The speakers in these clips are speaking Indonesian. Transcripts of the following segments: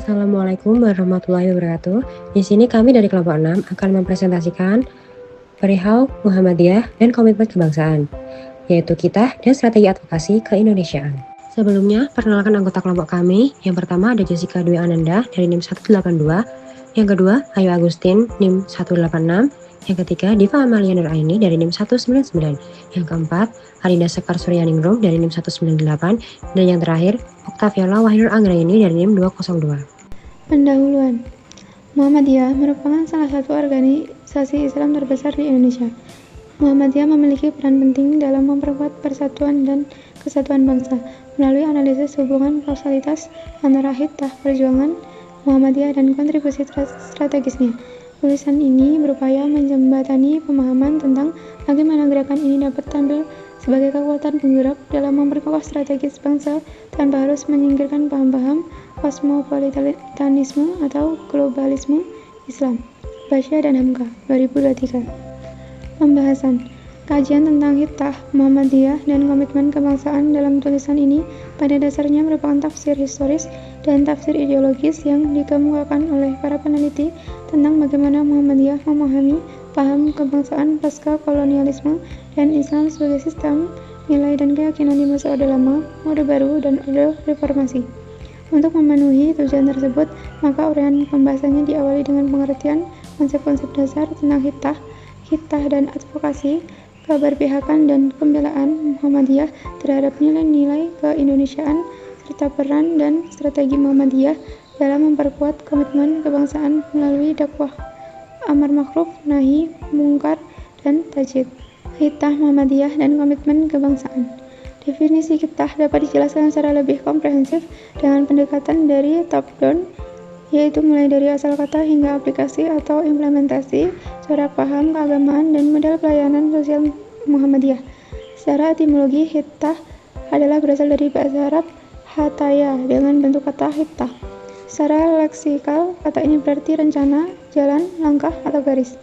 Assalamualaikum warahmatullahi wabarakatuh. Di sini kami dari kelompok 6 akan mempresentasikan perihal Muhammadiyah dan komitmen kebangsaan, yaitu kita dan strategi advokasi keindonesiaan. Sebelumnya, perkenalkan anggota kelompok kami. Yang pertama ada Jessica Dwi Ananda dari NIM 182, yang kedua Ayu Agustin NIM 186, yang ketiga Diva Amalia Nuraini dari NIM 199, yang keempat Arinda Sekar Suryaningrum dari NIM 198, dan yang terakhir Oktaviola Wahyunur Anggraini dari NIM 202. Pendahuluan. Muhammadiyah merupakan salah satu organisasi Islam terbesar di Indonesia. Muhammadiyah memiliki peran penting dalam memperkuat persatuan dan kesatuan bangsa melalui analisis hubungan kausalitas antara hiddah perjuangan Muhammadiyah dan kontribusi strategisnya. Tulisan ini berupaya menjembatani pemahaman tentang bagaimana gerakan ini dapat tampil sebagai kekuatan penggerak dalam memperkokoh strategis bangsa tanpa harus menyingkirkan paham-paham kosmopolitanisme atau globalisme Islam. Basya dan Hamka, 2023. Pembahasan. Kajian tentang hiddah, Muhammadiyah, dan komitmen kebangsaan dalam tulisan ini pada dasarnya merupakan tafsir historis dan tafsir ideologis yang dikemukakan oleh para peneliti tentang bagaimana Muhammadiyah memahami paham kebangsaan pasca kolonialisme dan Islam sebagai sistem nilai dan keyakinan di masa Orde Lama, Orde Baru, dan Orde Reformasi. Untuk memenuhi tujuan tersebut, maka uraian pembahasannya diawali dengan pengertian konsep-konsep dasar tentang hiddah dan advokasi, keberpihakan dan pembelaan Muhammadiyah terhadap nilai-nilai keindonesiaan, serta peran dan strategi Muhammadiyah dalam memperkuat komitmen kebangsaan melalui dakwah amar ma'ruf nahi mungkar dan tajdid. Hiddah Muhammadiyah dan komitmen kebangsaan. Definisi hiddah dapat dijelaskan secara lebih komprehensif dengan pendekatan dari top down, yaitu mulai dari asal kata hingga aplikasi atau implementasi, corak paham keagamaan, dan model pelayanan sosial Muhammadiyah. Secara etimologi, hiddah adalah berasal dari bahasa Arab hataya dengan bentuk kata hiddah. Secara leksikal, kata ini berarti rencana, jalan, langkah, atau garis.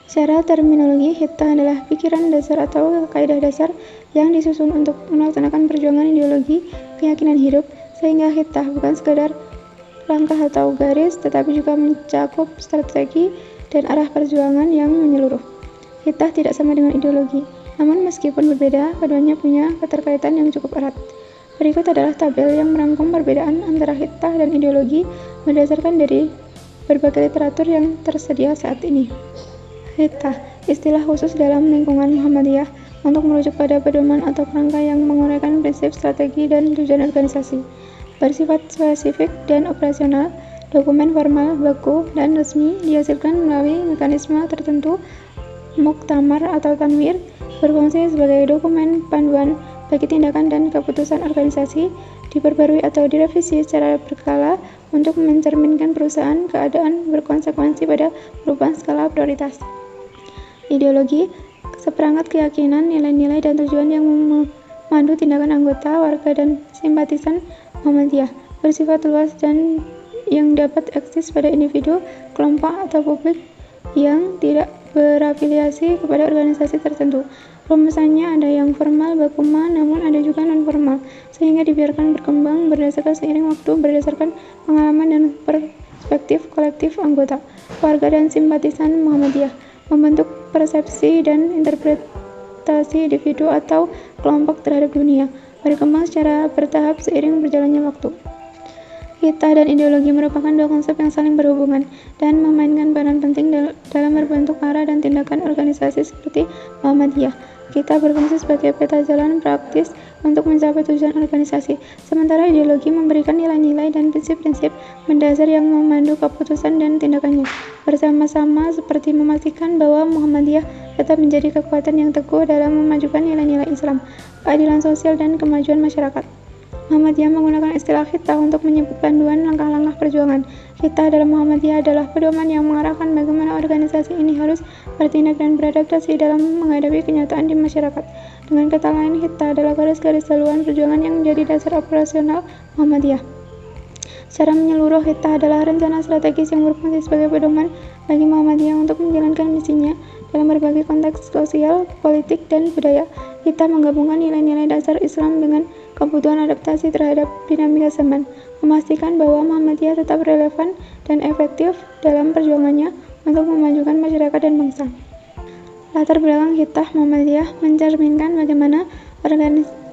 Secara terminologi, hiddah adalah pikiran dasar atau kaidah dasar yang disusun untuk melaksanakan perjuangan ideologi keyakinan hidup, sehingga hiddah bukan sekadar langkah atau garis, tetapi juga mencakup strategi dan arah perjuangan yang menyeluruh. Hiddah tidak sama dengan ideologi, namun meskipun berbeda, keduanya punya keterkaitan yang cukup erat. Berikut adalah tabel yang merangkum perbedaan antara hiddah dan ideologi berdasarkan dari berbagai literatur yang tersedia saat ini. Hiddah, istilah khusus dalam lingkungan Muhammadiyah untuk merujuk pada pedoman atau kerangka yang menguraikan prinsip, strategi, dan tujuan organisasi. Bersifat spesifik dan operasional, dokumen formal, baku, dan resmi dihasilkan melalui mekanisme tertentu. Muktamar atau tanwir berfungsi sebagai dokumen panduan bagi tindakan dan keputusan organisasi, diperbarui atau direvisi secara berkala untuk mencerminkan perusahaan keadaan berkonsekuensi pada perubahan skala prioritas. Ideologi, seperangkat keyakinan, nilai-nilai, dan tujuan yang memandu tindakan anggota, warga, dan simpatisan Muhammadiyah, bersifat luas dan yang dapat eksis pada individu, kelompok, atau publik yang tidak berafiliasi kepada organisasi tertentu. Rumusannya ada yang formal bakuma, namun ada juga non-formal, sehingga dibiarkan berkembang berdasarkan seiring waktu berdasarkan pengalaman dan perspektif kolektif anggota, warga, dan simpatisan Muhammadiyah, membentuk persepsi dan interpretasi individu atau kelompok terhadap dunia, berkembang secara bertahap seiring berjalannya waktu. Hiddah dan ideologi merupakan dua konsep yang saling berhubungan dan memainkan peran penting dalam membentuk arah dan tindakan organisasi seperti Muhammadiyah. Kita berfungsi sebagai peta jalan praktis untuk mencapai tujuan organisasi, sementara ideologi memberikan nilai-nilai dan prinsip-prinsip mendasar yang memandu keputusan dan tindakannya, bersama-sama seperti memastikan bahwa Muhammadiyah tetap menjadi kekuatan yang teguh dalam memajukan nilai-nilai Islam, keadilan sosial, dan kemajuan masyarakat. Muhammadiyah menggunakan istilah hiddah untuk menyebut panduan langkah-langkah perjuangan. Hiddah dalam Muhammadiyah adalah pedoman yang mengarahkan bagaimana organisasi ini harus bertindak dan beradaptasi dalam menghadapi kenyataan di masyarakat. Dengan kata lain, hiddah adalah garis-garis haluan perjuangan yang menjadi dasar operasional Muhammadiyah. Secara menyeluruh, hiddah adalah rencana strategis yang berfungsi sebagai pedoman bagi Muhammadiyah untuk menjalankan misinya dalam berbagai konteks sosial, politik, dan budaya. Hiddah menggabungkan nilai-nilai dasar Islam dengan kebutuhan adaptasi terhadap dinamika zaman, memastikan bahwa Muhammadiyah tetap relevan dan efektif dalam perjuangannya untuk memajukan masyarakat dan bangsa. Latar belakang Hitah Muhammadiyah mencerminkan bagaimana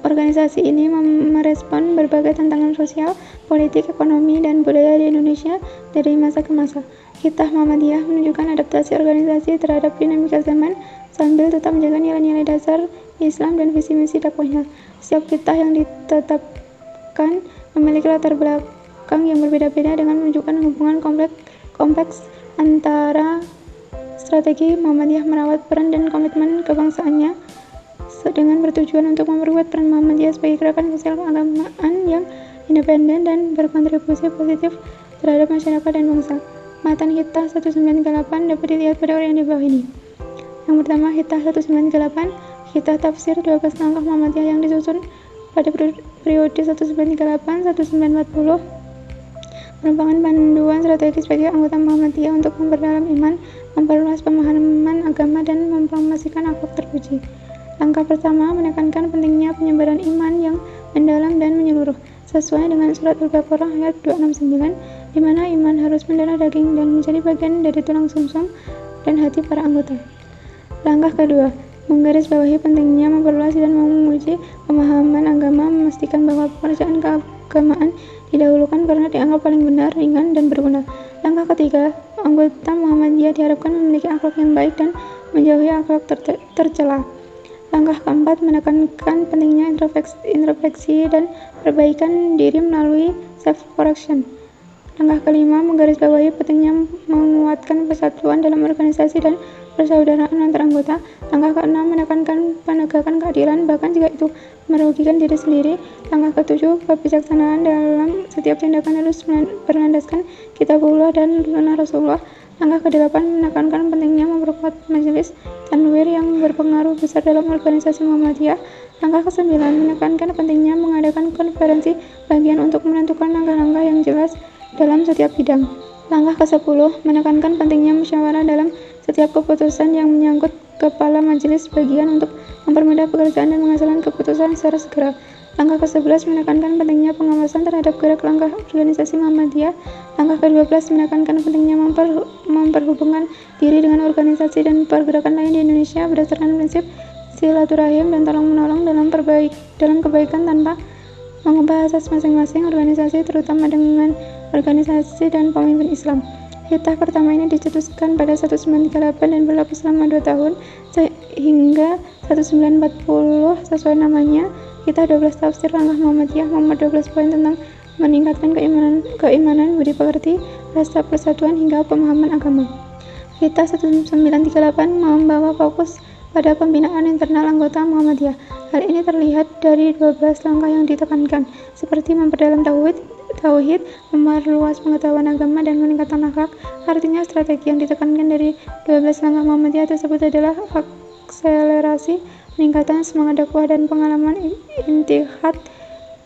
organisasi ini merespon berbagai tantangan sosial, politik, ekonomi, dan budaya di Indonesia dari masa ke masa. Hitah Muhammadiyah menunjukkan adaptasi organisasi terhadap dinamika zaman sambil tetap menjaga nilai-nilai dasar Islam dan visi misi dakwahnya. Setiap hitah yang ditetapkan memiliki latar belakang yang berbeda-beda dengan menunjukkan hubungan kompleks antara strategi Muhammadiyah merawat peran dan komitmen kebangsaannya dengan bertujuan untuk memperkuat peran Muhammadiyah sebagai gerakan sosial keagamaan yang independen dan berkontribusi positif terhadap masyarakat dan bangsa. Matan Hitah 1938 dapat dilihat pada uraian di bawah ini. Yang pertama, Hitah 1938, Hitah tafsir 12 langkah Muhammadiyah yang disusun pada periode 1938-1940 merupakan panduan strategis bagi anggota Muhammadiyah untuk memperdalam iman, memperluas pemahaman agama, dan mempromosikan akhlak terpuji. Langkah pertama, menekankan pentingnya penyebaran iman yang mendalam dan menyeluruh, sesuai dengan surat Al-Baqarah ayat 269, di mana iman harus mendarah daging dan menjadi bagian dari tulang sumsum dan hati para anggota. Langkah kedua, menggarisbawahi pentingnya memperluas dan memuji pemahaman agama, memastikan bahwa pekerjaan keagamaan didahulukan karena dianggap paling benar, ringan, dan berguna. Langkah ketiga, anggota Muhammadiyah diharapkan memiliki akhlak yang baik dan menjauhi akhlak tercela. Langkah keempat, menekankan pentingnya introspeksi dan perbaikan diri melalui self-correction. Langkah kelima, menggarisbawahi pentingnya menguatkan persatuan dalam organisasi dan persaudaraan antar anggota. Langkah keenam, menekankan penegakan keadilan bahkan jika itu merugikan diri sendiri. Langkah ketujuh, kebijaksanaan dalam setiap tindakan harus berlandaskan Kitabullah dan Sunnah Rasulullah. Langkah kedelapan, menekankan pentingnya memperkuat majelis tanwir yang berpengaruh besar dalam organisasi Muhammadiyah. Langkah kesembilan, menekankan pentingnya mengadakan konferensi bagian untuk menentukan langkah-langkah yang jelas dalam setiap bidang. Langkah ke-10, menekankan pentingnya musyawarah dalam setiap keputusan yang menyangkut kepala majelis bagian untuk mempermudah pekerjaan dan menghasilkan keputusan secara segera. Langkah ke-11, menekankan pentingnya pengawasan terhadap gerak langkah organisasi Muhammadiyah. Langkah ke-12, menekankan pentingnya memperhubungkan diri dengan organisasi dan pergerakan lain di Indonesia berdasarkan prinsip silaturahim dan tolong-menolong dalam kebaikan tanpa mengubah asas masing-masing organisasi, terutama dengan organisasi dan pemimpin Islam. Hitah pertama ini dicetuskan pada 1938 dan berlaku selama 2 tahun sehingga 1940 sesuai namanya. Hitah 12 tafsir langkah Muhammadiyah, nomor 12 poin tentang meningkatkan keimanan, budi pekerti, rasa persatuan hingga pemahaman agama. Hitah 1938 membawa fokus pada pembinaan internal anggota Muhammadiyah. Hal ini terlihat dari 12 langkah yang ditekankan, seperti memperdalam tauhid, memperluas pengetahuan agama, dan meningkatkan akhlak. Artinya strategi yang ditekankan dari 12 langkah Muhammadiyah tersebut adalah akselerasi, peningkatan semangat dakwah, dan pengalaman intihad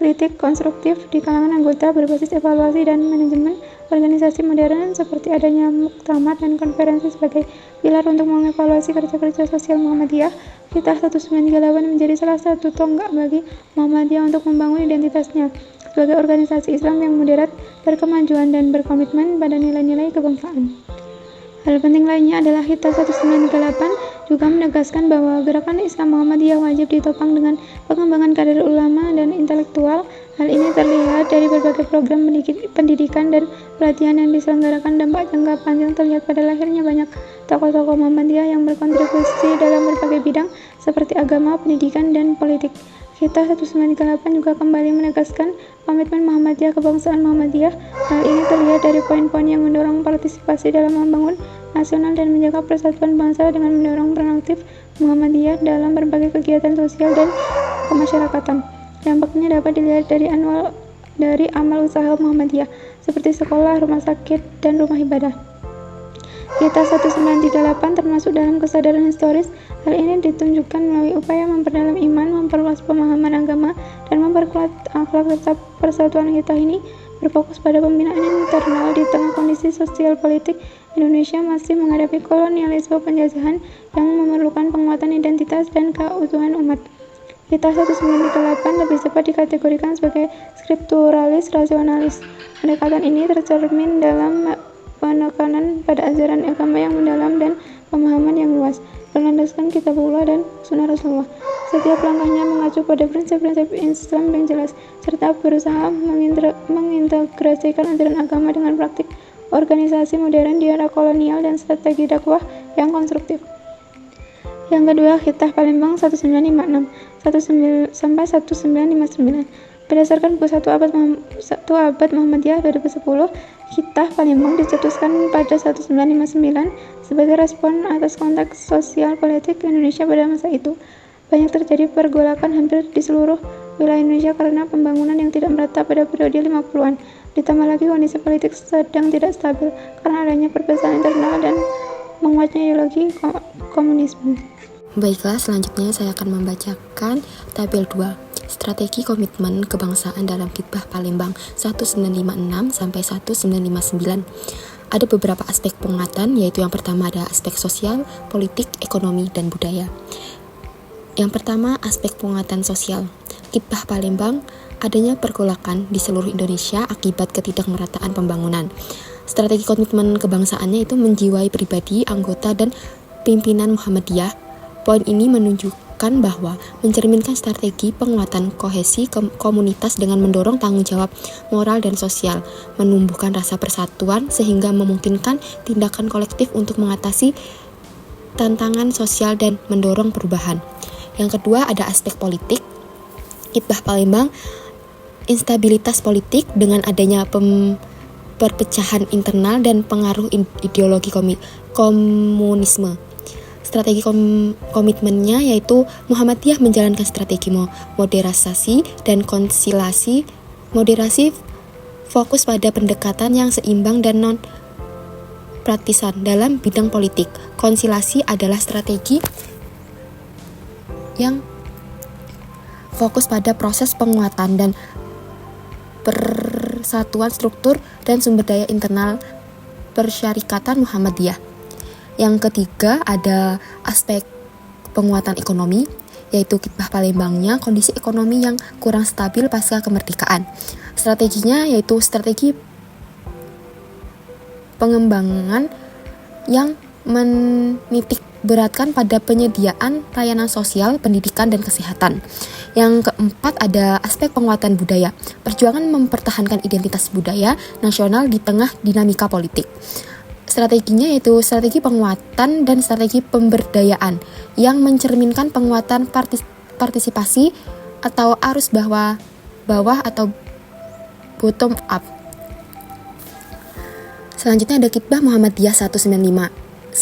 kritik konstruktif di kalangan anggota berbasis evaluasi dan manajemen organisasi modern, seperti adanya muktamar dan konferensi sebagai pilar untuk mengevaluasi kerja-kerja sosial Muhammadiyah. Hitah 1938 menjadi salah satu tonggak bagi Muhammadiyah untuk membangun identitasnya sebagai organisasi Islam yang moderat, berkemajuan, dan berkomitmen pada nilai-nilai kebangsaan. Hal penting lainnya adalah Hitah 1938 juga menegaskan bahwa gerakan Islam Muhammadiyah wajib ditopang dengan pengembangan kader ulama dan intelektual. Hal ini terlihat dari berbagai program pendidikan dan pelatihan yang diselenggarakan. Dampak jangka panjang terlihat pada lahirnya banyak tokoh-tokoh Muhammadiyah yang berkontribusi dalam berbagai bidang seperti agama, pendidikan, dan politik. Hitah 1938 juga kembali menegaskan komitmen Muhammadiyah kebangsaan Muhammadiyah. Hal ini terlihat dari poin-poin yang mendorong partisipasi dalam membangun nasional dan menjaga persatuan bangsa dengan mendorong peran aktif Muhammadiyah dalam berbagai kegiatan sosial dan kemasyarakatan. Dampaknya dapat dilihat dari amal usaha Muhammadiyah seperti sekolah, rumah sakit, dan rumah ibadah. Hitah 1938 termasuk dalam kesadaran historis. Hal ini ditunjukkan melalui upaya memperdalam iman, memperluas pemahaman agama, dan memperkuat akhlak serta persatuan. Hitah ini berfokus pada pembinaan internal di tengah kondisi sosial politik Indonesia masih menghadapi kolonialisme penjajahan yang memerlukan penguatan identitas dan keutuhan umat. Kitab 1938 lebih cepat dikategorikan sebagai skripturalis rasionalis. Pendekatan ini tercermin dalam penekanan pada ajaran agama yang mendalam dan pemahaman yang luas, berlandaskan Kitabullah dan Sunnah Rasulullah. Setiap langkahnya mengacu pada prinsip-prinsip Islam yang jelas, serta berusaha mengintegrasikan ajaran agama dengan praktik organisasi modern di era kolonial dan strategi dakwah yang konstruktif. Yang kedua, Kitab Palembang 1956 sampai 1959. Berdasarkan buku 1 abad Muhammadiyah 2010, Kitab Palembang dicetuskan pada 1959 sebagai respon atas konteks sosial politik Indonesia pada masa itu. Banyak terjadi pergolakan hampir di seluruh wilayah Indonesia karena pembangunan yang tidak merata pada periode 50-an. Ditambah lagi kondisi politik sedang tidak stabil karena adanya perpecahan internal dan menguatnya ideologi komunisme. Baiklah, selanjutnya saya akan membacakan tabel 2, strategi komitmen kebangsaan dalam Kitab Palembang 1956 sampai 1959. Ada beberapa aspek penguatan, yaitu yang pertama ada aspek sosial, politik, ekonomi, dan budaya. Yang pertama, aspek penguatan sosial. Kitab Palembang adanya pergolakan di seluruh Indonesia akibat ketidakmerataan pembangunan. Strategi komitmen kebangsaannya itu menjiwai pribadi, anggota, dan pimpinan Muhammadiyah. Poin ini menunjukkan bahwa mencerminkan strategi penguatan kohesi komunitas dengan mendorong tanggung jawab moral dan sosial, menumbuhkan rasa persatuan sehingga memungkinkan tindakan kolektif untuk mengatasi tantangan sosial dan mendorong perubahan. Yang kedua ada aspek politik. Kitab Palembang instabilitas politik dengan adanya perpecahan internal dan pengaruh ideologi komunisme. Strategi komitmennya yaitu Muhammadiyah menjalankan strategi moderasi dan konsilasi. Moderasi fokus pada pendekatan yang seimbang dan non-partisan dalam bidang politik. Konsilasi adalah strategi yang fokus pada proses penguatan dan persatuan struktur dan sumber daya internal persyarikatan Muhammadiyah. Yang ketiga ada aspek penguatan ekonomi, yaitu Kitab Palembangnya kondisi ekonomi yang kurang stabil pasca kemerdekaan. Strateginya yaitu strategi pengembangan yang menitik beratkan pada penyediaan layanan sosial, pendidikan, dan kesehatan. Yang keempat ada aspek penguatan budaya, perjuangan mempertahankan identitas budaya nasional di tengah dinamika politik. Strateginya yaitu strategi penguatan dan strategi pemberdayaan yang mencerminkan penguatan partisipasi atau arus bawah atau bottom up. Selanjutnya ada Kitab Muhammadiyah 1959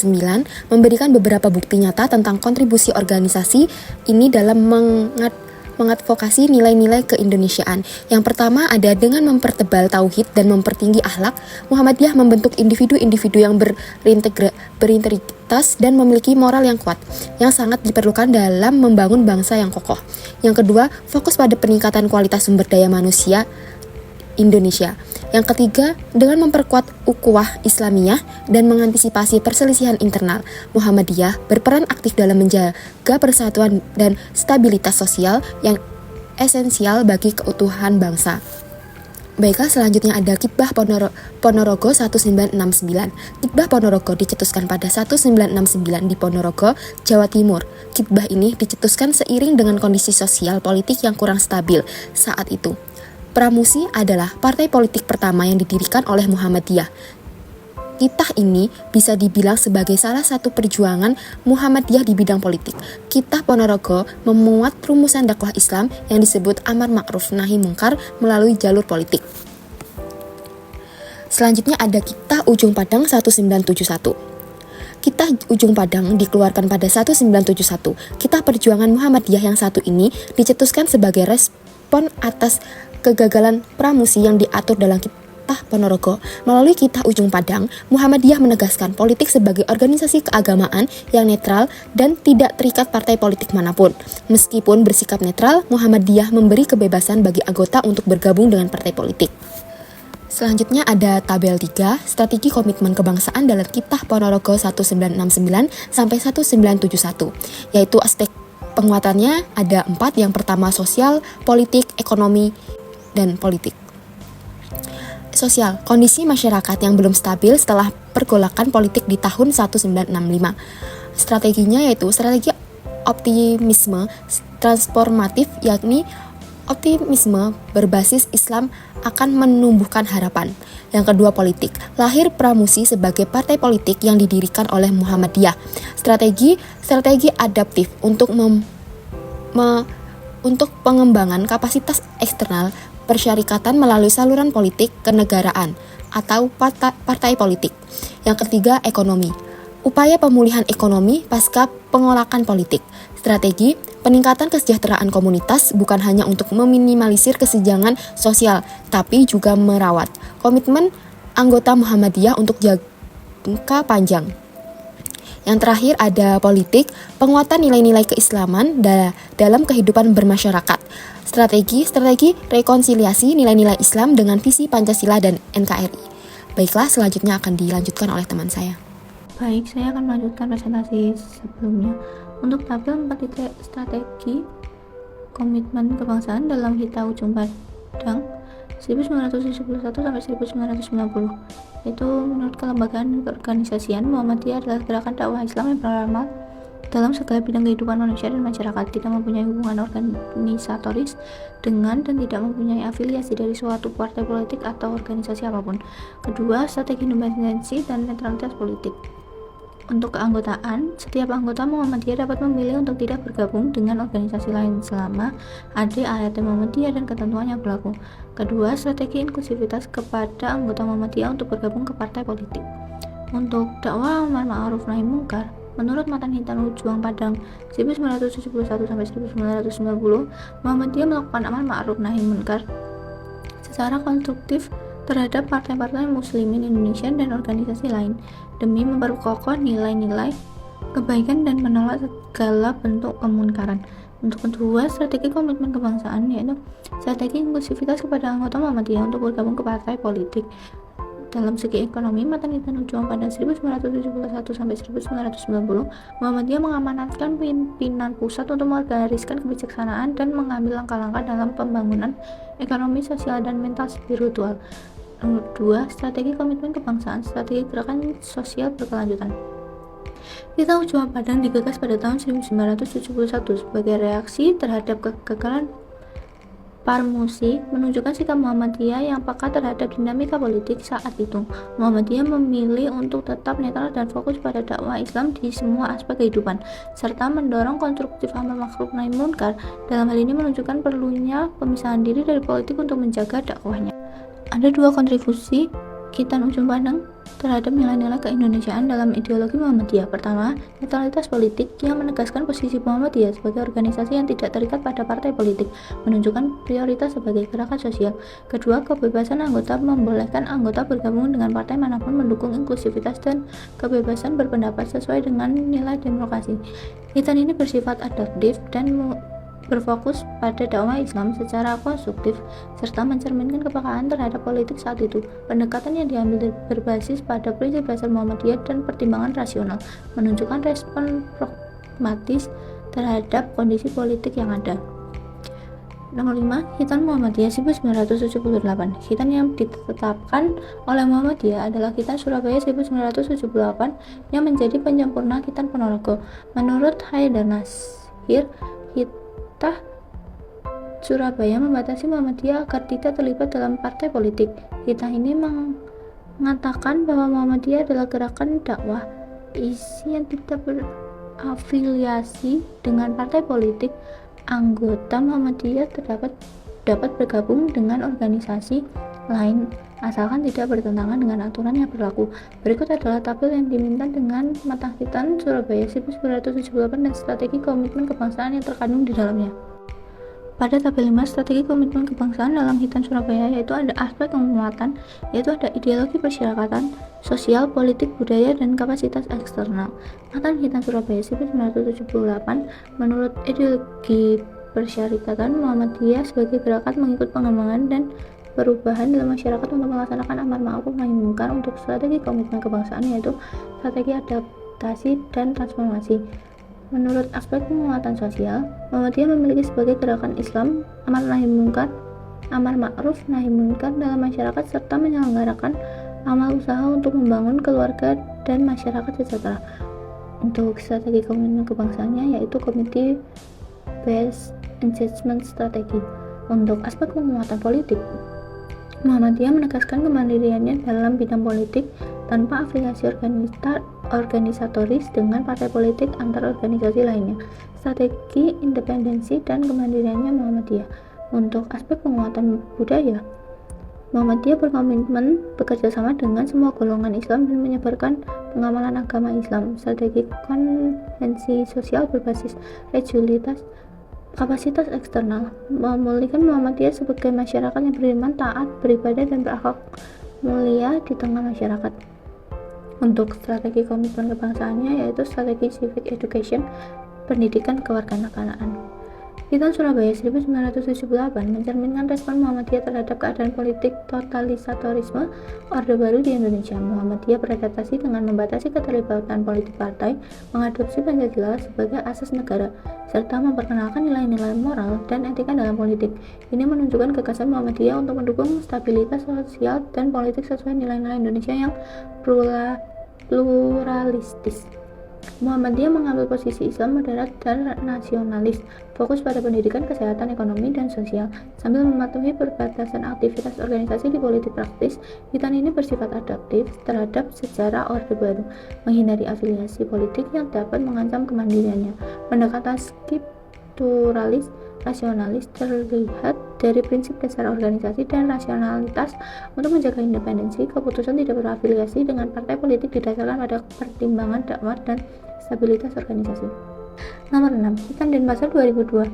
memberikan beberapa bukti nyata tentang kontribusi organisasi ini dalam mengadvokasi nilai-nilai keindonesiaan. Yang pertama ada dengan mempertebal tauhid dan mempertinggi akhlak, Muhammadiyah membentuk individu-individu yang berintegritas dan memiliki moral yang kuat, yang sangat diperlukan dalam membangun bangsa yang kokoh. Yang kedua, fokus pada peningkatan kualitas sumber daya manusia Indonesia. Yang ketiga, dengan memperkuat ukhuwah Islamiyah dan mengantisipasi perselisihan internal, Muhammadiyah berperan aktif dalam menjaga persatuan dan stabilitas sosial yang esensial bagi keutuhan bangsa. Baiklah, selanjutnya ada Kitab Ponorogo 1969. Kitab Ponorogo dicetuskan pada 1969 di Ponorogo, Jawa Timur. Kitab ini dicetuskan seiring dengan kondisi sosial politik yang kurang stabil saat itu. Pramusi adalah partai politik pertama yang didirikan oleh Muhammadiyah. Kitab ini bisa dibilang sebagai salah satu perjuangan Muhammadiyah di bidang politik. Kitab Ponorogo memuat rumusan dakwah Islam yang disebut Amar Ma'ruf Nahi Mungkar melalui jalur politik. Selanjutnya ada Kitab Ujung Padang 1971. Kitab Ujung Padang dikeluarkan pada 1971. Kitab perjuangan Muhammadiyah yang satu ini dicetuskan sebagai respon atas kegagalan pramusi yang diatur dalam Kitab Ponorogo. Melalui Kitab Ujung Padang, Muhammadiyah menegaskan politik sebagai organisasi keagamaan yang netral dan tidak terikat partai politik manapun. Meskipun bersikap netral, Muhammadiyah memberi kebebasan bagi anggota untuk bergabung dengan partai politik. Selanjutnya ada tabel 3, strategi komitmen kebangsaan dalam Kitab Ponorogo 1969 sampai 1971, yaitu aspek penguatannya ada 4. Yang pertama sosial, politik, ekonomi, dan politik. Sosial, kondisi masyarakat yang belum stabil setelah pergolakan politik di tahun 1965. Strateginya yaitu strategi optimisme transformatif, yakni optimisme berbasis Islam akan menumbuhkan harapan. Yang kedua politik, lahir Pramusi sebagai partai politik yang didirikan oleh Muhammadiyah. Strategi adaptif untuk untuk pengembangan kapasitas eksternal persyarikatan melalui saluran politik kenegaraan atau partai politik. Yang ketiga, ekonomi. Upaya pemulihan ekonomi pasca pengolakan politik. Strategi peningkatan kesejahteraan komunitas bukan hanya untuk meminimalisir kesenjangan sosial, tapi juga merawat komitmen anggota Muhammadiyah untuk jangka panjang. Yang terakhir ada politik, penguatan nilai-nilai keislaman dalam kehidupan bermasyarakat. Strategi rekonsiliasi nilai-nilai Islam dengan visi Pancasila dan NKRI. Baiklah, selanjutnya akan dilanjutkan oleh teman saya. Baik, saya akan melanjutkan presentasi sebelumnya. Untuk tabel 4 titik strategi komitmen kebangsaan dalam Hita Ujung Pandang 1971 sampai 1990. Itu menurut kelembagaan keorganisasian, Muhammadiyah adalah gerakan dakwah Islam yang beramal dalam segala bidang kehidupan manusia dan masyarakat, tidak mempunyai hubungan organisatoris dengan dan tidak mempunyai afiliasi dari suatu partai politik atau organisasi apapun. Kedua, strategi independensi dan netralitas politik. Untuk keanggotaan, setiap anggota Muhammadiyah dapat memilih untuk tidak bergabung dengan organisasi lain selama ada ayat Muhammadiyah dan ketentuan yang berlaku. Kedua, strategi inklusivitas kepada anggota Muhammadiyah untuk bergabung ke partai politik. Untuk dakwah amar ma'ruf nahi munkar, menurut Matan Hitan Ujung Padang 1971 sampai 1990, Muhammadiyah melakukan amar ma'ruf nahi munkar secara konstruktif terhadap partai-partai muslimin Indonesia dan organisasi lain demi memperkokoh nilai-nilai kebaikan dan menolak segala bentuk kemunkaran. Untuk kedua, strategi komitmen kebangsaan yaitu strategi inklusivitas kepada anggota Muhammadiyah untuk bergabung ke partai politik. Dalam segi ekonomi, Matan Hitan Ujung pada 1971 sampai 1990, Muhammadiyah mengamanatkan pimpinan pusat untuk menggariskan kebijaksanaan dan mengambil langkah-langkah dalam pembangunan ekonomi, sosial, dan mental spiritual. Nomor 2, strategi komitmen kebangsaan, strategi gerakan sosial berkelanjutan. Hita Ujung Padang digagas pada tahun 1971 sebagai reaksi terhadap kegagalan Parmusi menunjukkan sikap Muhammadiyah yang peka terhadap dinamika politik saat itu. Muhammadiyah memilih untuk tetap netral dan fokus pada dakwah Islam di semua aspek kehidupan, serta mendorong konstruktif amar ma'ruf nahi munkar. Dalam hal ini menunjukkan perlunya pemisahan diri dari politik untuk menjaga dakwahnya. Ada 2 kontribusi Hitan Ujung Pandang terhadap nilai-nilai keindonesiaan dalam ideologi Muhammadiyah. Pertama, netralitas politik yang menegaskan posisi Muhammadiyah sebagai organisasi yang tidak terikat pada partai politik, menunjukkan prioritas sebagai gerakan sosial. Kedua, kebebasan anggota membolehkan anggota bergabung dengan partai manapun, mendukung inklusivitas dan kebebasan berpendapat sesuai dengan nilai demokrasi. Hitan ini bersifat adaptif dan berfokus pada dakwah Islam secara konstruktif serta mencerminkan kepekaan terhadap politik saat itu. Pendekatan yang diambil berbasis pada prinsip dasar Muhammadiyah dan pertimbangan rasional, menunjukkan respon pragmatis terhadap kondisi politik yang ada. Nomor 5, Hitan Muhammadiyah 1978. Hitan yang ditetapkan oleh Muhammadiyah adalah Hitan Surabaya 1978 yang menjadi penyempurna Hitan Ponorogo. Menurut Haidar Nasir, Hitah Surabaya membatasi Muhammadiyah agar tidak terlibat dalam partai politik. Hitah ini mengatakan bahwa Muhammadiyah adalah gerakan dakwah isi yang tidak berafiliasi dengan partai politik. Anggota Muhammadiyah dapat bergabung dengan organisasi lain asalkan tidak bertentangan dengan aturan yang berlaku. Berikut adalah tabel yang diminta dengan Matan Hitan Surabaya 1978 dan strategi komitmen kebangsaan yang terkandung di dalamnya. Pada tabel 5, strategi komitmen kebangsaan dalam Hitan Surabaya yaitu ada aspek penguatan, yaitu ada ideologi persyarikatan, sosial, politik, budaya, dan kapasitas eksternal. Matan Hitan Surabaya 1978 menurut ideologi persyarikatan, Muhammadiyah sebagai gerakan mengikut pengembangan dan perubahan dalam masyarakat untuk melaksanakan amar ma'ruf nahi munkar. Untuk strategi komitmen kebangsaan yaitu strategi adaptasi dan transformasi. Menurut aspek penguatan sosial, Muhammadiyah memiliki sebagai gerakan Islam amar ma'ruf nahi munkar dalam masyarakat serta menyelenggarakan amal usaha untuk membangun keluarga dan masyarakat sejahtera. Untuk strategi komitmen kebangsaannya yaitu Community Based Engagement Strategy. Untuk aspek penguatan politik, Muhammadiyah menegaskan kemandiriannya dalam bidang politik tanpa afiliasi organisatoris dengan partai politik antar organisasi lainnya. Strategi independensi dan kemandiriannya Muhammadiyah. Untuk aspek penguatan budaya, Muhammadiyah berkomitmen bekerja sama dengan semua golongan Islam dan menyebarkan pengamalan agama Islam. Strategi konvensi sosial berbasis religiusitas kapasitas eksternal, memulihkan Muhammadiyah sebagai masyarakat yang beriman, taat, beribadah, dan berakhlak mulia di tengah masyarakat. Untuk strategi komitmen kebangsaannya yaitu strategi civic education, pendidikan kewarganegaraan. Hitan Surabaya 1978 mencerminkan respon Muhammadiyah terhadap keadaan politik totalisatorisme Orde Baru di Indonesia. Muhammadiyah beradaptasi dengan membatasi keterlibatan politik partai, mengadopsi Pancasila sebagai asas negara, serta memperkenalkan nilai-nilai moral dan etika dalam politik. Ini menunjukkan gagasan Muhammadiyah untuk mendukung stabilitas sosial dan politik sesuai nilai-nilai Indonesia yang pluralistis. Muhammadiyah mengambil posisi Islam moderat dan nasionalis, fokus pada pendidikan, kesehatan, ekonomi, dan sosial, sambil mematuhi perbatasan aktivitas organisasi di politik praktis. Hitan ini bersifat adaptif terhadap sejarah Orde Baru, menghindari afiliasi politik yang dapat mengancam kemandiriannya. Pendekatan strukturalis rasionalis terlihat dari prinsip dasar organisasi dan rasionalitas untuk menjaga independensi. Keputusan tidak berafiliasi dengan partai politik didasarkan pada pertimbangan dakwah dan stabilitas organisasi. Nomor 6. Hitan Denpasar 2002.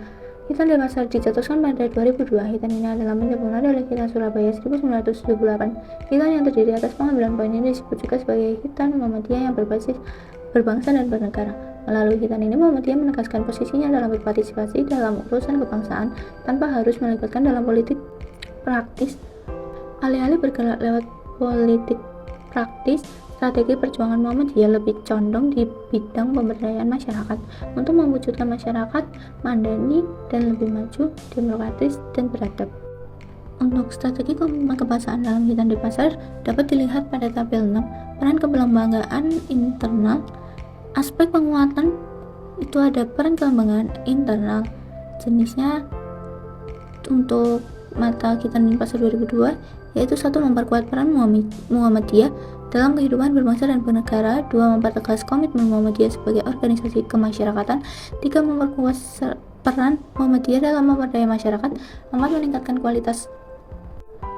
Hitan Denpasar dijatuhkan pada 2002. Hitan ini adalah menyempurna dari Hitan Surabaya 1978. Hitan yang terdiri atas pengambilan poin ini disebut juga sebagai Hitan Muhammadiyah yang berbasis berbangsa dan bernegara. Melalui hitan ini, Muhammadiyah menegaskan posisinya dalam berpartisipasi dalam urusan kebangsaan tanpa harus melibatkan dalam politik praktis. Alih-alih bergerak lewat politik praktis, strategi perjuangan Muhammadiyah lebih condong di bidang pemberdayaan masyarakat untuk mewujudkan masyarakat mandani dan lebih maju, demokratis, dan beradab. Untuk strategi komitmen kebangsaan dalam Hitan Denpasar dapat dilihat pada tabel 6. Peran kelembagaan internal. Aspek penguatan itu ada peran kelembagaan internal. Jenisnya untuk mata Hitan Denpasar 2002 yaitu 1. Memperkuat peran Muhammadiyah dalam kehidupan berbangsa dan bernegara. 2. Mempertegas komitmen Muhammadiyah sebagai organisasi kemasyarakatan. 3. Memperkuat peran Muhammadiyah dalam memperdaya masyarakat. 4. Meningkatkan kualitas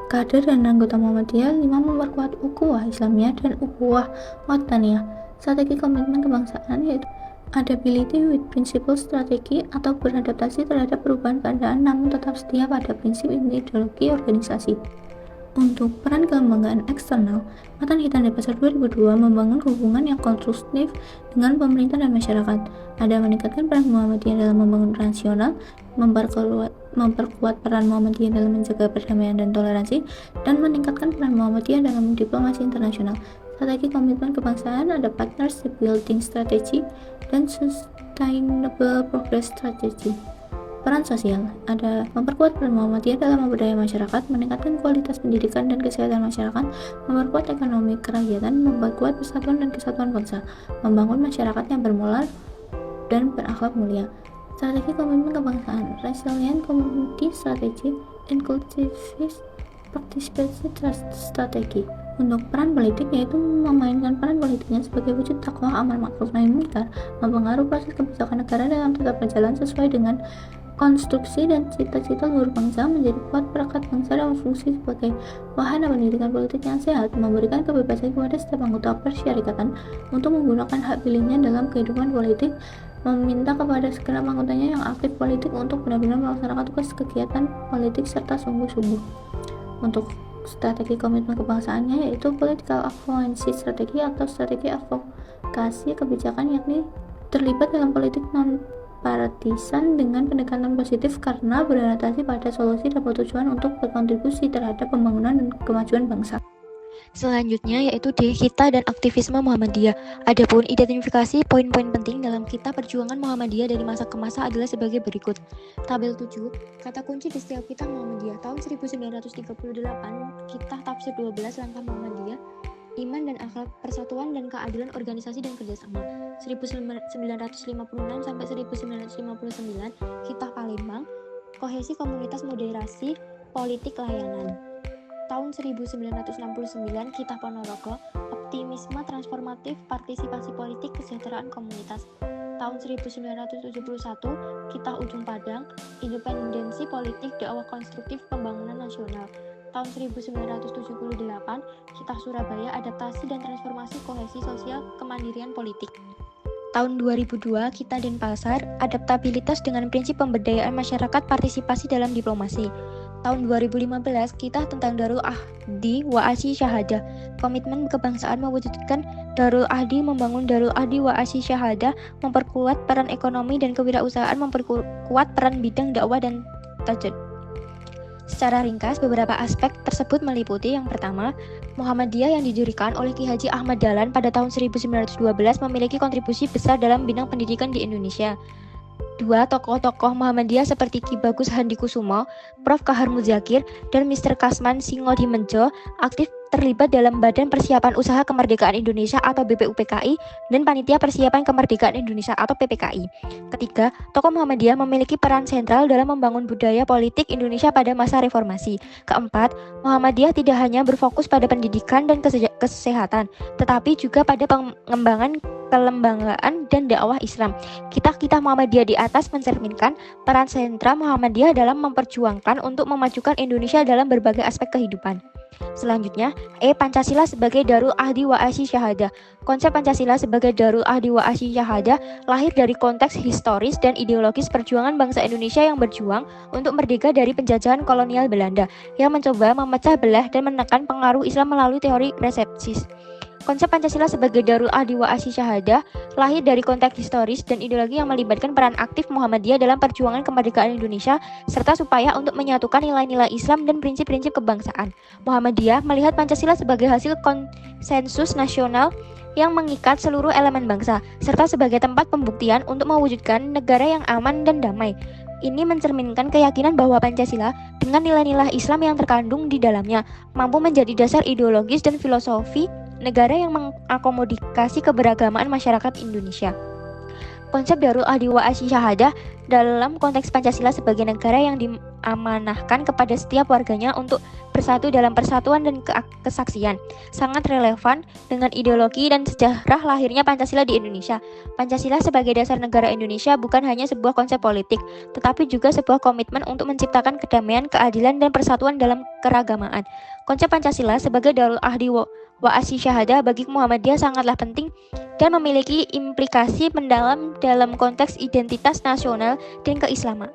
kader dan anggota Muhammadiyah. 5. Memperkuat ukhuwah Islamiyah dan ukhuwah wataniyah. Strategi komitmen kebangsaan yaitu adaptability with principle strategi atau beradaptasi terhadap perubahan keadaan namun tetap setia pada prinsip ideologi organisasi. Untuk peran kelembagaan eksternal, Matan Hitan Denpasar 2002 membangun hubungan yang konstruktif dengan pemerintah dan masyarakat. Ada meningkatkan peran Muhammadiyah dalam membangun nasional, memperkuat peran Muhammadiyah dalam menjaga perdamaian dan toleransi, dan meningkatkan peran Muhammadiyah dalam diplomasi internasional. Strategi komitmen kebangsaan ada partnership building strategy dan sustainable progress strategy. Peran sosial ada memperkuat peran Muhammadiyah dalam memberdaya masyarakat, meningkatkan kualitas pendidikan dan kesehatan masyarakat, memperkuat ekonomi kerakyatan, memperkuat persatuan dan kesatuan bangsa, membangun masyarakat yang bermoral dan berakhlak mulia. Strategi komitmen kebangsaan, resilient community strategy, inclusivist participation strategi. Untuk peran politik yaitu memainkan peran politiknya sebagai wujud takwa amar ma'ruf nahi munkar, mempengaruhi proses kebijakan negara dalam tetap berjalan sesuai dengan konstruksi dan cita-cita luhur bangsa, menjadi kuat perekat bangsa dan berfungsi sebagai wahana pendidikan politik yang sehat, memberikan kebebasan kepada setiap anggota persyarikatan untuk menggunakan hak pilihnya dalam kehidupan politik, meminta kepada segenap anggotanya yang aktif politik untuk benar-benar melaksanakan tugas kegiatan politik serta sungguh-sungguh. Untuk strategi komitmen kebangsaannya yaitu political advocacy strategi atau strategi advokasi kebijakan, yakni terlibat dalam politik non-partisan dengan pendekatan positif karena berorientasi pada solusi dan bertujuan untuk berkontribusi terhadap pembangunan dan kemajuan bangsa. Selanjutnya yaitu D. Kita dan aktivisme Muhammadiyah. Adapun identifikasi poin-poin penting dalam Kita Perjuangan Muhammadiyah dari masa ke masa adalah sebagai berikut. Tabel 7, kata kunci di setiap Kitab Muhammadiyah. Tahun 1938, Kitab Tafsir 12 Langkah Muhammadiyah, Iman dan Akhlak, Persatuan dan Keadilan, Organisasi dan Kerjasama. 1956 sampai 1959, Kitab Palembang, Kohesi Komunitas Moderasi Politik Layanan. Tahun 1969, Kitab Ponorogo, Optimisme Transformatif Partisipasi Politik Kesejahteraan Komunitas. Tahun 1971, Kitab Ujung Padang, Independensi Politik Dakwah Konstruktif Pembangunan Nasional. Tahun 1978, Kitab Surabaya, Adaptasi dan Transformasi Kohesi Sosial Kemandirian Politik. Tahun 2002, Kita Denpasar, Adaptabilitas dengan Prinsip Pemberdayaan Masyarakat Partisipasi dalam Diplomasi. Tahun 2015, Kita tentang Darul Ahdi wa Asy Syahadah, Komitmen Kebangsaan Mewujudkan Darul Ahdi, Membangun Darul Ahdi wa Asy Syahadah, Memperkuat Peran Ekonomi dan Kewirausahaan, Memperkuat Peran Bidang Dakwah dan Tajid. Secara ringkas, beberapa aspek tersebut meliputi yang pertama, Muhammadiyah yang didirikan oleh Ki Haji Ahmad Dahlan pada tahun 1912 memiliki kontribusi besar dalam bidang pendidikan di Indonesia. 2. Tokoh-tokoh Muhammadiyah seperti Ki Bagus Handikusumo, Prof. Kahar Muzakir, dan Mr. Kasman Singodimedjo aktif terlibat dalam Badan Persiapan Usaha Kemerdekaan Indonesia atau BPUPKI dan Panitia Persiapan Kemerdekaan Indonesia atau PPKI. Ketiga, tokoh Muhammadiyah memiliki peran sentral dalam membangun budaya politik Indonesia pada masa reformasi. Keempat, Muhammadiyah tidak hanya berfokus pada pendidikan dan kesehatan, tetapi juga pada pengembangan kelembagaan dan dakwah Islam. Kita Muhammadiyah di atas mencerminkan peran sentral Muhammadiyah dalam memperjuangkan untuk memajukan Indonesia dalam berbagai aspek kehidupan. Selanjutnya, Pancasila sebagai Darul Ahdi wa Asy Syahadah. Konsep Pancasila sebagai Darul Ahdi wa Asy Syahadah lahir dari konteks historis dan ideologis perjuangan bangsa Indonesia yang berjuang untuk merdeka dari penjajahan kolonial Belanda yang mencoba memecah belah dan menekan pengaruh Islam melalui teori resepsis. Konsep Pancasila sebagai Darul Ahdi wa Asy Syahadah lahir dari konteks historis dan ideologi yang melibatkan peran aktif Muhammadiyah dalam perjuangan kemerdekaan Indonesia serta upaya untuk menyatukan nilai-nilai Islam dan prinsip-prinsip kebangsaan. Muhammadiyah melihat Pancasila sebagai hasil konsensus nasional yang mengikat seluruh elemen bangsa serta sebagai tempat pembuktian untuk mewujudkan negara yang aman dan damai. Ini mencerminkan keyakinan bahwa Pancasila dengan nilai-nilai Islam yang terkandung di dalamnya mampu menjadi dasar ideologis dan filosofi negara yang mengakomodasi keberagaman masyarakat Indonesia. Konsep Darul Ahdi wa Asy Syahadah dalam konteks Pancasila sebagai negara yang diamanahkan kepada setiap warganya untuk bersatu dalam persatuan dan kesaksian sangat relevan dengan ideologi dan sejarah lahirnya Pancasila di Indonesia. Pancasila sebagai dasar negara Indonesia bukan hanya sebuah konsep politik, tetapi juga sebuah komitmen untuk menciptakan kedamaian, keadilan, dan persatuan dalam keragamaan. Konsep Pancasila sebagai Darul Ahdi wa Asy Syahadah bagi Muhammadiyah sangatlah penting dan memiliki implikasi mendalam dalam konteks identitas nasional dan keislaman.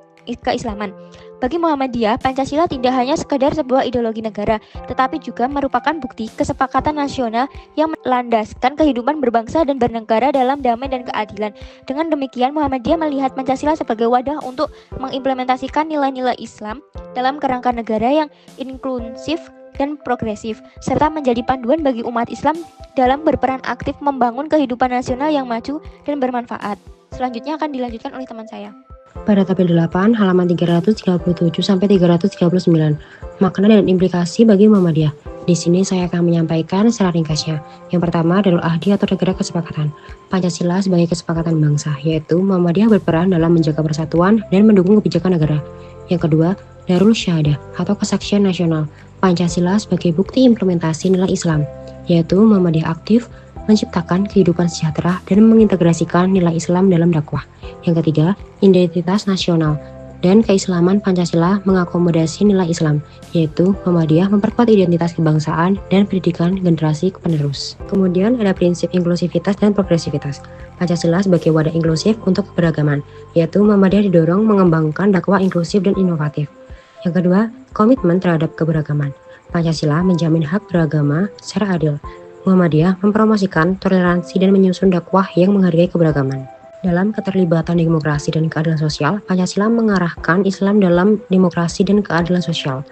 Bagi Muhammadiyah, Pancasila tidak hanya sekadar sebuah ideologi negara, tetapi juga merupakan bukti kesepakatan nasional yang melandaskan kehidupan berbangsa dan bernegara dalam damai dan keadilan. Dengan demikian, Muhammadiyah melihat Pancasila sebagai wadah untuk mengimplementasikan nilai-nilai Islam dalam kerangka negara yang inklusif dan progresif, serta menjadi panduan bagi umat Islam dalam berperan aktif membangun kehidupan nasional yang maju dan bermanfaat. Selanjutnya akan dilanjutkan oleh teman saya. Pada tabel 8, halaman 337 sampai 339, makna dan implikasi bagi Muhammadiyah. Di sini saya akan menyampaikan secara ringkasnya. Yang pertama, Darul Ahdi atau negara kesepakatan. Pancasila sebagai kesepakatan bangsa, yaitu Muhammadiyah berperan dalam menjaga persatuan dan mendukung kebijakan negara. Yang kedua, Darul Syahadah atau kesaksian nasional. Pancasila sebagai bukti implementasi nilai Islam, yaitu Muhammadiyah aktif menciptakan kehidupan sejahtera dan mengintegrasikan nilai Islam dalam dakwah. Yang ketiga, identitas nasional dan keislaman. Pancasila mengakomodasi nilai Islam, yaitu Muhammadiyah memperkuat identitas kebangsaan dan pendidikan generasi penerus. Kemudian ada prinsip inklusivitas dan progresivitas. Pancasila sebagai wadah inklusif untuk keberagaman, yaitu Muhammadiyah didorong mengembangkan dakwah inklusif dan inovatif. Yang kedua, komitmen terhadap keberagaman. Pancasila menjamin hak beragama secara adil. Muhammadiyah mempromosikan toleransi dan menyusun dakwah yang menghargai keberagaman. Dalam keterlibatan demokrasi dan keadilan sosial, Pancasila mengarahkan Islam dalam demokrasi dan keadilan sosial.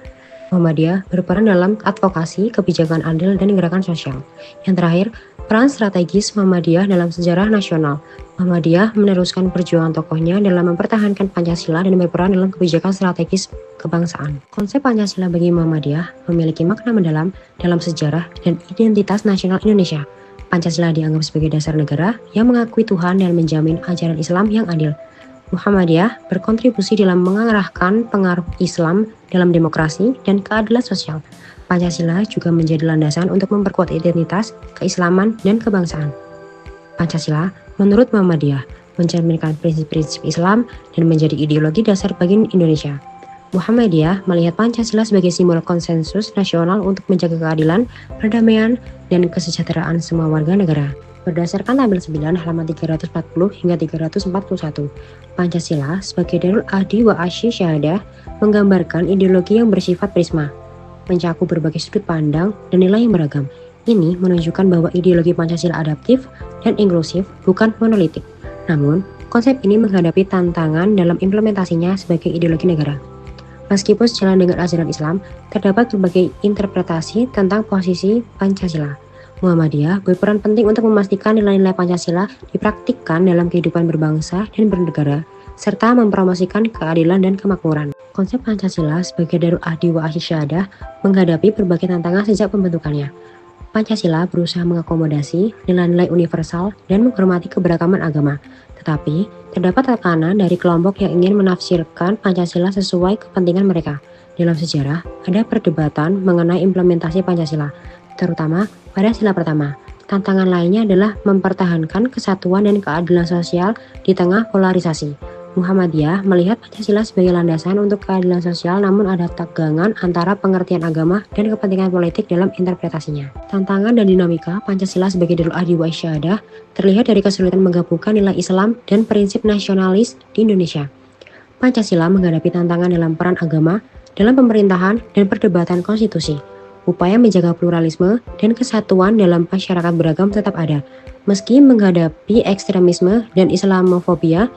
Muhammadiyah berperan dalam advokasi, kebijakan adil, dan gerakan sosial. Yang terakhir, peran strategis Muhammadiyah dalam sejarah nasional. Muhammadiyah meneruskan perjuangan tokohnya dalam mempertahankan Pancasila dan berperan dalam kebijakan strategis kebangsaan. Konsep Pancasila bagi Muhammadiyah memiliki makna mendalam dalam sejarah dan identitas nasional Indonesia. Pancasila dianggap sebagai dasar negara yang mengakui Tuhan dan menjamin ajaran Islam yang adil. Muhammadiyah berkontribusi dalam mengarahkan pengaruh Islam dalam demokrasi dan keadilan sosial. Pancasila juga menjadi landasan untuk memperkuat identitas, keislaman, dan kebangsaan. Pancasila, menurut Muhammadiyah, mencerminkan prinsip-prinsip Islam dan menjadi ideologi dasar bagi Indonesia. Muhammadiyah melihat Pancasila sebagai simbol konsensus nasional untuk menjaga keadilan, perdamaian, dan kesejahteraan semua warga negara. Berdasarkan tabel 9 halaman 340 hingga 341, Pancasila sebagai Darul Ahdi wa Asy Syahadah menggambarkan ideologi yang bersifat prisma, mencakup berbagai sudut pandang dan nilai yang beragam. Ini menunjukkan bahwa ideologi Pancasila adaptif dan inklusif, bukan monolitik. Namun, konsep ini menghadapi tantangan dalam implementasinya sebagai ideologi negara. Meskipun sejalan dengan ajaran Islam, terdapat berbagai interpretasi tentang posisi Pancasila. Muhammadiyah berperan penting untuk memastikan nilai-nilai Pancasila dipraktikkan dalam kehidupan berbangsa dan bernegara, serta mempromosikan keadilan dan kemakmuran. Konsep Pancasila sebagai Darul Ahdi wa Asy Syahadah menghadapi berbagai tantangan sejak pembentukannya. Pancasila berusaha mengakomodasi nilai-nilai universal dan menghormati keberagaman agama, tetapi terdapat tekanan dari kelompok yang ingin menafsirkan Pancasila sesuai kepentingan mereka. Dalam sejarah, ada perdebatan mengenai implementasi Pancasila, terutama pada sila pertama. Tantangan lainnya adalah mempertahankan kesatuan dan keadilan sosial di tengah polarisasi. Muhammadiyah melihat Pancasila sebagai landasan untuk keadilan sosial, namun ada tegangan antara pengertian agama dan kepentingan politik dalam interpretasinya. Tantangan dan dinamika Pancasila sebagai Darul Ahdi wa Asy Syahadah terlihat dari kesulitan menggabungkan nilai Islam dan prinsip nasionalis di Indonesia. Pancasila menghadapi tantangan dalam peran agama, dalam pemerintahan, dan perdebatan konstitusi. Upaya menjaga pluralisme dan kesatuan dalam masyarakat beragam tetap ada. Meski menghadapi ekstremisme dan Islamofobia,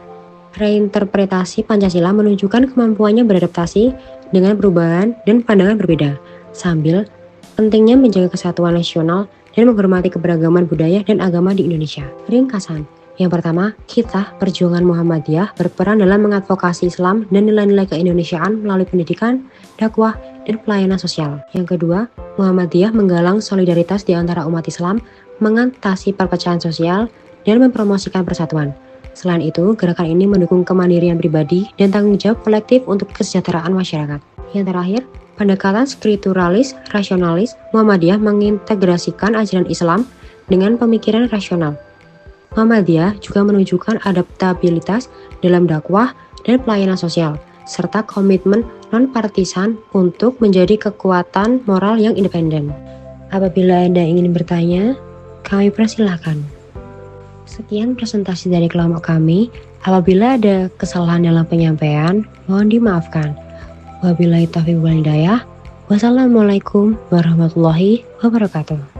reinterpretasi Pancasila menunjukkan kemampuannya beradaptasi dengan perubahan dan pandangan berbeda, sambil pentingnya menjaga kesatuan nasional dan menghormati keberagaman budaya dan agama di Indonesia. Ringkasan. Yang pertama, kita perjuangan Muhammadiyah berperan dalam mengadvokasi Islam dan nilai-nilai keindonesiaan melalui pendidikan, dakwah, dan pelayanan sosial. Yang kedua, Muhammadiyah menggalang solidaritas di antara umat Islam, mengatasi perpecahan sosial, dan mempromosikan persatuan. Selain itu, gerakan ini mendukung kemandirian pribadi dan tanggung jawab kolektif untuk kesejahteraan masyarakat. Yang terakhir, pendekatan spiritualis, rasionalis, Muhammadiyah mengintegrasikan ajaran Islam dengan pemikiran rasional. Muhammadiyah juga menunjukkan adaptabilitas dalam dakwah dan pelayanan sosial, serta komitmen non-partisan untuk menjadi kekuatan moral yang independen. Apabila Anda ingin bertanya, kami persilahkan. Sekian presentasi dari kelompok kami. Apabila ada kesalahan dalam penyampaian, mohon dimaafkan. Wabillahi taufiq wal hidayah. Wassalamualaikum warahmatullahi wabarakatuh.